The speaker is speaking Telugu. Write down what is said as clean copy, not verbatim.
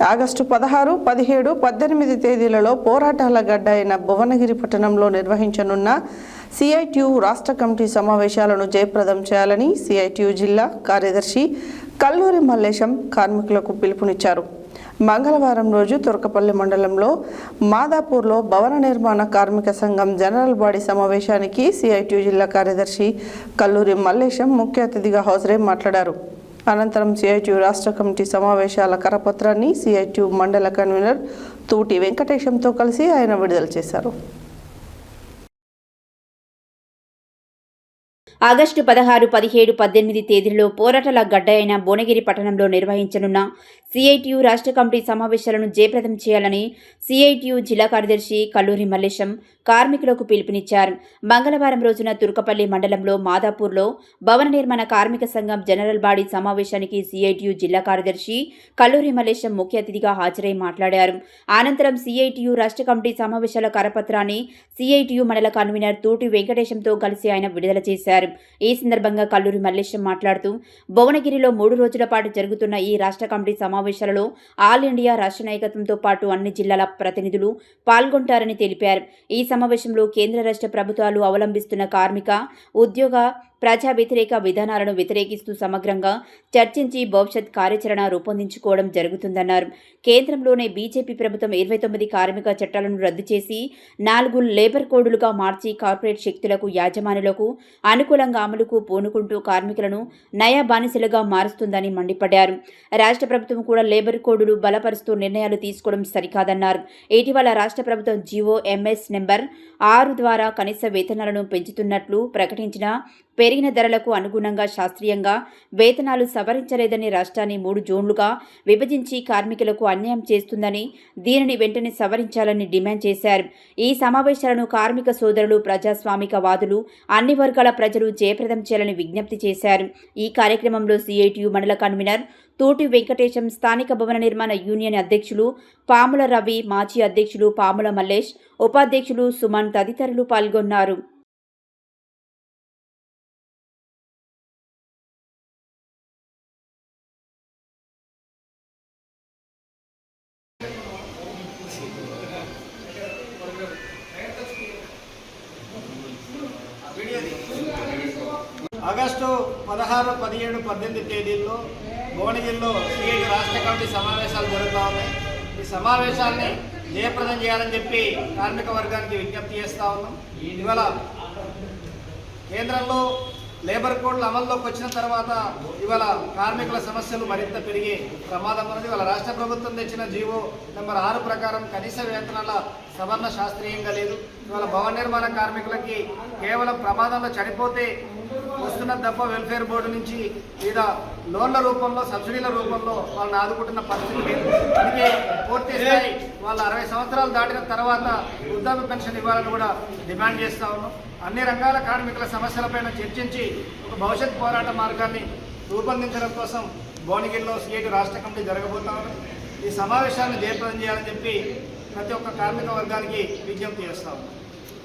ఆగస్టు 16, 17, 18 తేదీలలో పోరాటాల గడ్డ అయిన భువనగిరి పట్టణంలో నిర్వహించనున్న సిఐటియు రాష్ట్ర కమిటీ సమావేశాలను జయప్రదం చేయాలని సిఐటియు జిల్లా కార్యదర్శి కల్లూరి మల్లేశం కార్మికులకు పిలుపునిచ్చారు. మంగళవారం రోజు తుర్కపల్లి మండలంలో మాదాపూర్లో భవన నిర్మాణ కార్మిక సంఘం జనరల్ బాడీ సమావేశానికి సిఐటియు జిల్లా కార్యదర్శి కల్లూరి మల్లేశం ముఖ్య అతిథిగా హాజరై మాట్లాడారు. అనంతరం సిఐటియు రాష్ట్ర కమిటీ సమావేశాల కరపత్రాన్ని సిఐటియు మండల కన్వీనర్ తూటి వెంకటేశంతో కలిసి ఆయన విడుదల చేశారు. ఆగస్టు 16, 17, 18 తేదీలలో పోరాటాల గడ్డ అయిన భువనగిరి పట్టణంలో నిర్వహించనున్న సిఐటియు రాష్ట్ర కమిటీ సమావేశాలను జయప్రదం చేయాలని సిఐటియు జిల్లా కార్యదర్శి కల్లూరి మల్లేశం కార్మికులకు పిలుపునిచ్చారు. మంగళవారం రోజున తుర్కపల్లి మండలంలో మాదాపూర్లో భవన నిర్మాణ కార్మిక సంఘం జనరల్ బాడీ సమావేశానికి సిఐటియు జిల్లా కార్యదర్శి కల్లూరి మల్లేశం ముఖ్య అతిథిగా హాజరై మాట్లాడారు. అనంతరం సిఐటియు రాష్ట్ర కమిటీ సమావేశాల కరపత్రాన్ని సిఐటియు మండల కన్వీనర్ తూటి వెంకటేశంతో కలిసి ఆయన విడుదల చేశారు. ఈ సందర్భంగా కల్లూరి మల్లేశం మాట్లాడుతూ భువనగిరిలో 3 రోజుల పాటు జరుగుతున్న ఈ రాష్ట్ర కమిటీ సమావేశాలలో ఆల్ ఇండియా రాష్ట్ర నాయకత్వంతో పాటు అన్ని జిల్లాల ప్రతినిధులు పాల్గొంటారని తెలిపారు. ఈ సమావేశంలో కేంద్ర రాష్ట్ర ప్రభుత్వాలు అవలంబిస్తున్న కార్మిక, ఉద్యోగ, ప్రజా వ్యతిరేక విధానాలను వ్యతిరేకిస్తూ సమగ్రంగా చర్చించి భవిష్యత్ కార్యాచరణ రూపొందించుకోవడం జరుగుతుందన్నారు. కేంద్రంలోనే బీజేపీ ప్రభుత్వం 29 కార్మిక చట్టాలను రద్దు చేసి 4 లేబర్ కోడులుగా మార్చి కార్పొరేట్ శక్తులకు, యాజమానులకు అనుకూలంగా అమలుకు పూనుకుంటూ కార్మికులను నయా బానిసలుగా మారుస్తుందని మండిపడ్డారు. రాష్ట్ర ప్రభుత్వం కూడా లేబర్ కోడులు బలపరుస్తూ నిర్ణయాలు తీసుకోవడం సరికాదన్నారు. ఇటీవల రాష్ట్ర ప్రభుత్వం జీవో MS నెంబర్ 6 ద్వారా కనీస వేతనాలను పెంచుతున్నట్లు ప్రకటించిన పెరిగిన ధరలకు అనుగుణంగా శాస్త్రీయంగా వేతనాలు సవరించలేదని రాష్ట్రాన్ని 3 జోన్లుగా విభజించి కార్మికులకు అన్యాయం చేస్తుందని, దీనిని వెంటనే సవరించాలని డిమాండ్ చేశారు. ఈ సమావేశాలను కార్మిక సోదరులు, ప్రజాస్వామికవాదులు, అన్ని వర్గాల ప్రజలు జయప్రదం చేయాలని విజ్ఞప్తి చేశారు. ఈ కార్యక్రమంలో సిఐటియు మండల కన్వీనర్ తూటి వెంకటేశం, స్థానిక భవన నిర్మాణ యూనియన్ అధ్యక్షులు పాముల రవి, మాజీ అధ్యక్షులు పాముల మల్లేష్, ఉపాధ్యక్షులు సుమన్ తదితరులు పాల్గొన్నారు. ఆగస్టు 16, 17, 18 తేదీల్లో భువనగిరిలో సిఐటి రాష్ట్ర కమిటీ సమావేశాలు జరుగుతూ ఉన్నాయి. ఈ సమావేశాన్ని జయప్రదం చేయాలని చెప్పి కార్మిక వర్గానికి విజ్ఞప్తి చేస్తూ ఉన్నాం. ఇవాళ కేంద్రంలో లేబర్ కోడ్లు అమల్లోకి వచ్చిన తర్వాత ఇవాళ కార్మికుల సమస్యలు మరింత పెరిగే ప్రమాదం ఉన్నది. ఇవాళ రాష్ట్ర ప్రభుత్వం తెచ్చిన జీవో నెంబర్ 6 ప్రకారం కనీస వేతనాల సవరణ శాస్త్రీయంగా లేదు. ఇవాళ భవన నిర్మాణ కార్మికులకి కేవలం ప్రమాదంలో చనిపోతే వస్తున్న తప్ప వెల్ఫేర్ బోర్డు నుంచి లేదా లోన్ల రూపంలో, సబ్సిడీల రూపంలో వాళ్ళని ఆదుకుంటున్న పరిస్థితి లేదు. అందుకే పూర్తి స్థాయి వాళ్ళ 60 సంవత్సరాలు దాటిన తర్వాత వృద్ధాప్య పెన్షన్ ఇవ్వాలని కూడా డిమాండ్ చేస్తూ ఉన్నాం. అన్ని రంగాల కార్మికుల సమస్యలపైన చర్చించి ఒక భవిష్యత్ పోరాట మార్గాన్ని రూపొందించడం కోసం భువనగిరిలో సిఐటి రాష్ట్ర కమిటీ జరగబోతా ఉన్నాం. ఈ సమావేశాన్ని జయప్రదం చేయాలని చెప్పి ప్రతి ఒక్క కార్మిక వర్గానికి విజ్ఞప్తి చేస్తా ఉన్నాం.